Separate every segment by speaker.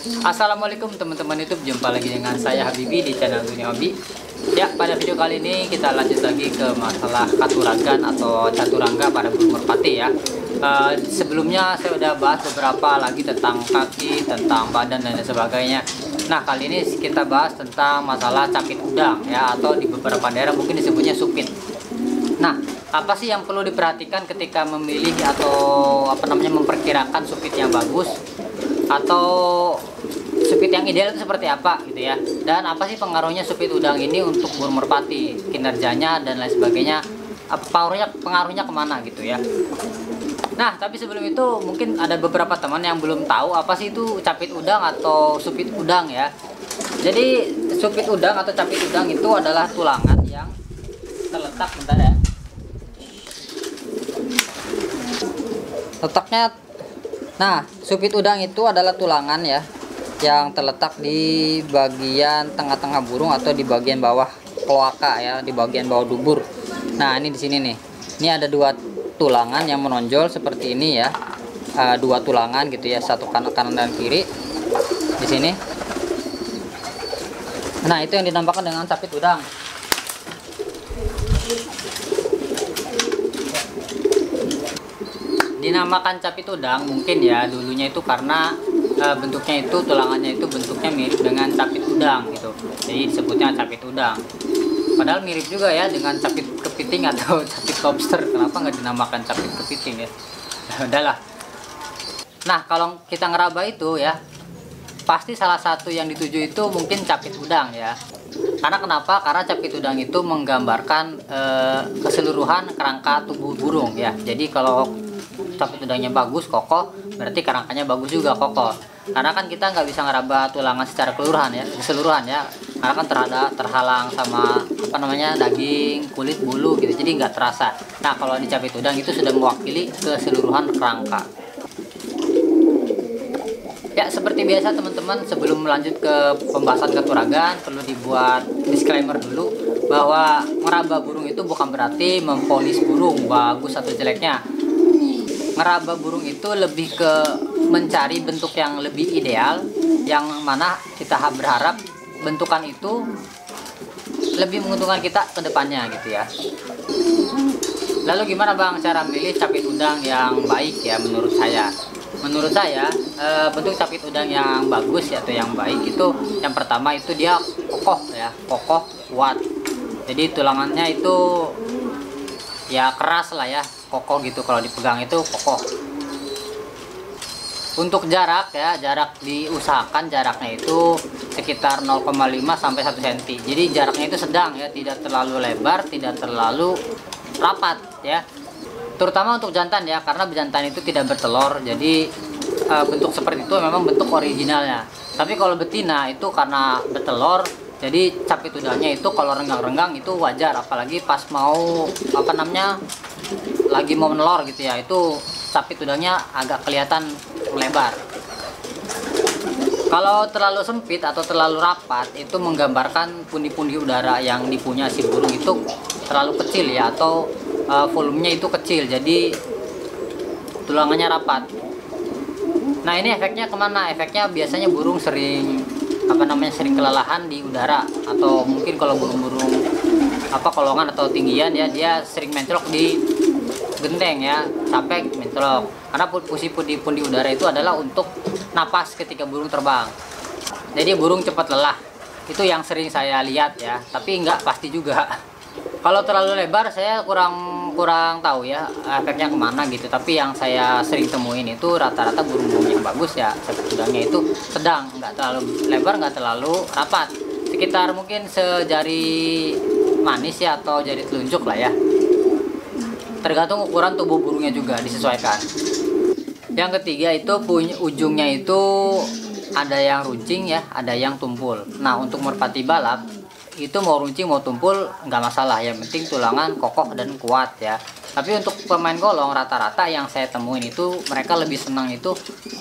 Speaker 1: Assalamualaikum teman-teman YouTube, jumpa lagi dengan saya Habibi di channel Dunia Hobi. Ya, pada video kali ini kita lanjut lagi ke masalah katuragan atau caturangga pada burung merpati ya. Sebelumnya saya udah bahas beberapa lagi tentang kaki, tentang badan dan sebagainya. Nah, kali ini kita bahas tentang masalah capit udang ya, atau di beberapa daerah mungkin disebutnya supit. Nah, apa sih yang perlu diperhatikan ketika memilih atau memperkirakan supit yang bagus atau supit yang ideal itu seperti apa gitu ya, dan apa sih pengaruhnya supit udang ini untuk burung merpati, kinerjanya dan lain sebagainya, pengaruhnya kemana gitu ya. Nah, tapi sebelum itu mungkin ada beberapa teman yang belum tahu apa sih itu capit udang atau supit udang ya. Jadi supit udang atau capit udang itu adalah tulangan yang terletak, bentar ya, letaknya. Nah, supit udang itu adalah tulangan ya yang terletak di bagian tengah-tengah burung atau di bagian bawah kloaka ya, di bagian bawah dubur. Nah, ini di sini nih. Ini ada dua tulangan yang menonjol seperti ini ya. Dua tulangan gitu ya, satu kanan dan kiri di sini. Nah, itu yang dinamakan dengan capit udang. Dinamakan capit udang mungkin ya dulunya itu karena bentuknya itu, tulangannya itu bentuknya mirip dengan capit udang gitu, jadi disebutnya capit udang. Padahal mirip juga ya dengan capit kepiting atau capit lobster, kenapa nggak dinamakan capit kepiting ya? Udahlah. Nah, kalau kita ngeraba itu ya, pasti salah satu yang dituju itu mungkin capit udang ya. Karena kenapa? Karena capit udang itu menggambarkan keseluruhan kerangka tubuh burung ya. Jadi kalau capit udangnya bagus, kokoh, berarti kerangkanya bagus juga, kokoh. Karena kan kita nggak bisa ngeraba tulangan secara keseluruhan ya, karena kan terhalang sama daging, kulit, bulu gitu, jadi nggak terasa. Nah, kalau di capit udang itu sudah mewakili keseluruhan kerangka. Ya, seperti biasa teman-teman, sebelum melanjut ke pembahasan katuragan perlu dibuat disclaimer dulu bahwa meraba burung itu bukan berarti memvonis burung bagus atau jeleknya. Ngeraba burung itu lebih ke mencari bentuk yang lebih ideal, yang mana kita berharap bentukan itu lebih menguntungkan kita ke depannya gitu ya. Lalu gimana Bang cara milih capit udang yang baik ya? Menurut saya bentuk capit udang yang bagus ya, atau yang baik itu yang pertama itu dia kokoh ya, kokoh, kuat. Jadi tulangannya itu ya keras lah ya, kokoh gitu, kalau dipegang itu kokoh. Untuk jarak ya, jarak diusahakan jaraknya itu sekitar 0,5 sampai 1 cm. Jadi jaraknya itu sedang ya, tidak terlalu lebar, tidak terlalu rapat ya. Terutama untuk jantan ya, karena bejantan itu tidak bertelur. Jadi bentuk seperti itu memang bentuk originalnya. Tapi kalau betina itu karena bertelur, jadi capit udangnya itu kalau renggang-renggang itu wajar, apalagi pas mau lagi mau menelor gitu ya, itu capit udangnya agak kelihatan melebar. Kalau terlalu sempit atau terlalu rapat itu menggambarkan pundi-pundi udara yang dipunya si burung itu terlalu kecil ya, atau volumenya itu kecil, jadi tulangannya rapat. Nah, ini efeknya kemana? Efeknya biasanya burung sering sering kelelahan di udara, atau mungkin kalau burung-burung kolongan atau tinggian ya, dia sering mencolok di genteng ya, capek mencolok. Karena fungsi pundi udara itu adalah untuk napas ketika burung terbang. Jadi burung cepat lelah. Itu yang sering saya lihat ya, tapi nggak pasti juga. Kalau terlalu lebar saya kurang tahu ya efeknya kemana gitu. Tapi yang saya sering temuin itu rata-rata burung-burung yang bagus ya, capit udangnya itu sedang, nggak terlalu lebar, nggak terlalu rapat, sekitar mungkin sejari manis ya, atau jari telunjuk lah ya. Tergantung ukuran tubuh burungnya juga disesuaikan. Yang ketiga itu ujungnya itu ada yang runcing ya, ada yang tumpul. Nah, untuk merpati balap itu mau runcing mau tumpul nggak masalah, yang penting tulangan kokoh dan kuat ya. Tapi untuk pemain golong rata-rata yang saya temuin itu mereka lebih senang itu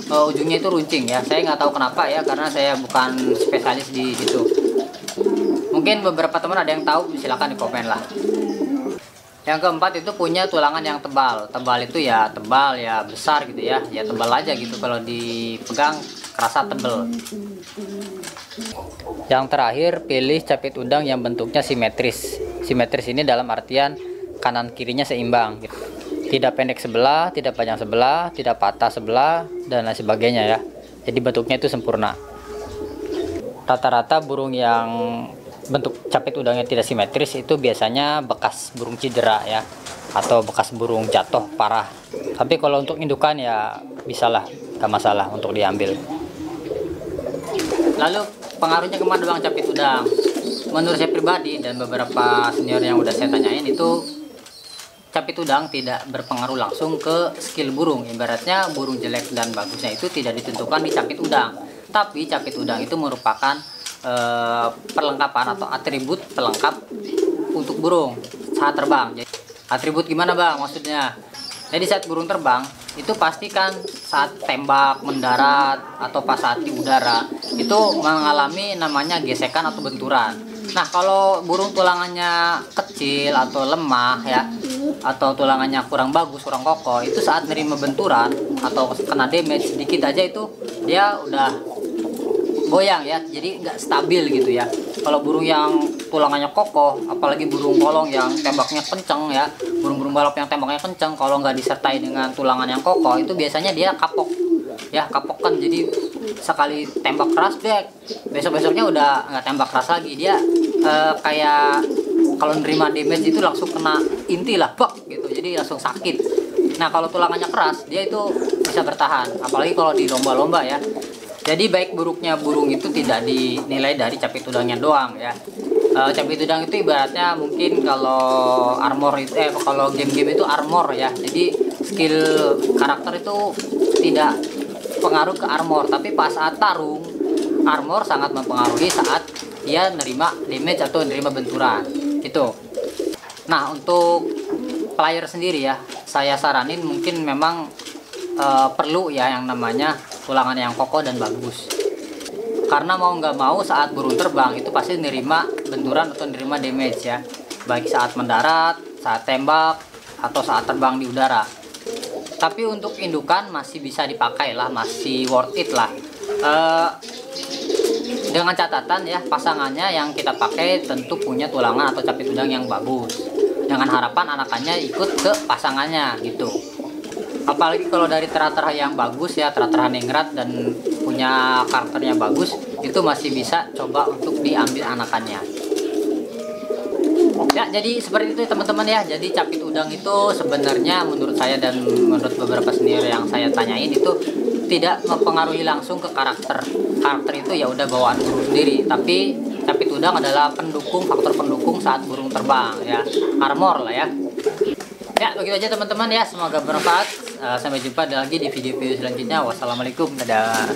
Speaker 1: ujungnya itu runcing ya. Saya nggak tahu kenapa ya, karena saya bukan spesialis di situ. Mungkin beberapa teman ada yang tahu, silahkan di komen lah. Yang keempat itu punya tulangan yang tebal. Tebal itu ya tebal ya besar gitu ya. Ya tebal aja gitu, kalau dipegang kerasa tebel. Yang terakhir, pilih capit udang yang bentuknya simetris. Simetris ini dalam artian kanan kirinya seimbang gitu. Tidak pendek sebelah, tidak panjang sebelah, tidak patah sebelah, dan lain sebagainya ya. Jadi bentuknya itu sempurna. Rata-rata burung yang bentuk capit udangnya tidak simetris itu biasanya bekas burung cedera ya, atau bekas burung jatuh parah. Tapi kalau untuk indukan ya bisalah, gak masalah untuk diambil. Lalu pengaruhnya kemana bang capit udang? Menurut saya pribadi dan beberapa senior yang udah saya tanyain, itu capit udang tidak berpengaruh langsung ke skill burung. Ibaratnya burung jelek dan bagusnya itu tidak ditentukan di capit udang, tapi capit udang itu merupakan perlengkapan atau atribut pelengkap untuk burung saat terbang. Jadi, atribut gimana bang maksudnya? Jadi saat burung terbang itu pastikan saat tembak, mendarat, atau pas saat di udara itu mengalami namanya gesekan atau benturan. Nah kalau burung tulangannya kecil atau lemah ya, atau tulangannya kurang bagus, kurang kokoh, itu saat nerima benturan atau kena damage sedikit aja itu dia udah goyang ya, jadi nggak stabil gitu ya. Kalau burung yang tulangannya kokoh, apalagi burung polong yang tembaknya kenceng ya, burung-burung balap yang tembaknya kenceng, kalau nggak disertai dengan tulangan yang kokoh itu biasanya dia kapok ya, kapok kan. Jadi sekali tembak keras dia besok-besoknya udah nggak tembak keras lagi. Dia kayak kalau nerima damage itu langsung kena inti lah, bak gitu, jadi langsung sakit. Nah kalau tulangannya keras dia itu bisa bertahan, apalagi kalau di lomba-lomba ya. Jadi baik buruknya burung itu tidak dinilai dari capit udangnya doang ya. Capit udang itu ibaratnya mungkin kalau armor itu kalau game-game itu armor ya. Jadi skill karakter itu tidak pengaruh ke armor, tapi pas saat tarung armor sangat mempengaruhi saat dia nerima damage atau nerima benturan itu. Nah untuk player sendiri ya, saya saranin mungkin memang perlu ya yang namanya tulangan yang kokoh dan bagus, karena mau nggak mau saat burung terbang itu pasti nerima benturan atau nerima damage ya, baik saat mendarat, saat tembak, atau saat terbang di udara. Tapi untuk indukan masih bisa dipakai lah, masih worth it lah, dengan catatan ya pasangannya yang kita pakai tentu punya tulangan atau capit udang yang bagus, dengan harapan anakannya ikut ke pasangannya gitu. Apalagi kalau dari tera-tera yang bagus ya, tera-tera ningrat dan punya karakternya bagus, itu masih bisa coba untuk diambil anakannya. Ya jadi seperti itu teman-teman ya. Jadi capit udang itu sebenarnya menurut saya dan menurut beberapa senior yang saya tanyain itu tidak mempengaruhi langsung ke karakter. Karakter itu ya udah bawaan burung sendiri, tapi capit udang adalah pendukung, faktor pendukung saat burung terbang ya, armor lah ya. Ya begitu aja teman-teman ya, semoga bermanfaat. Sampai jumpa lagi di video-video selanjutnya. Wassalamualaikum, dadah.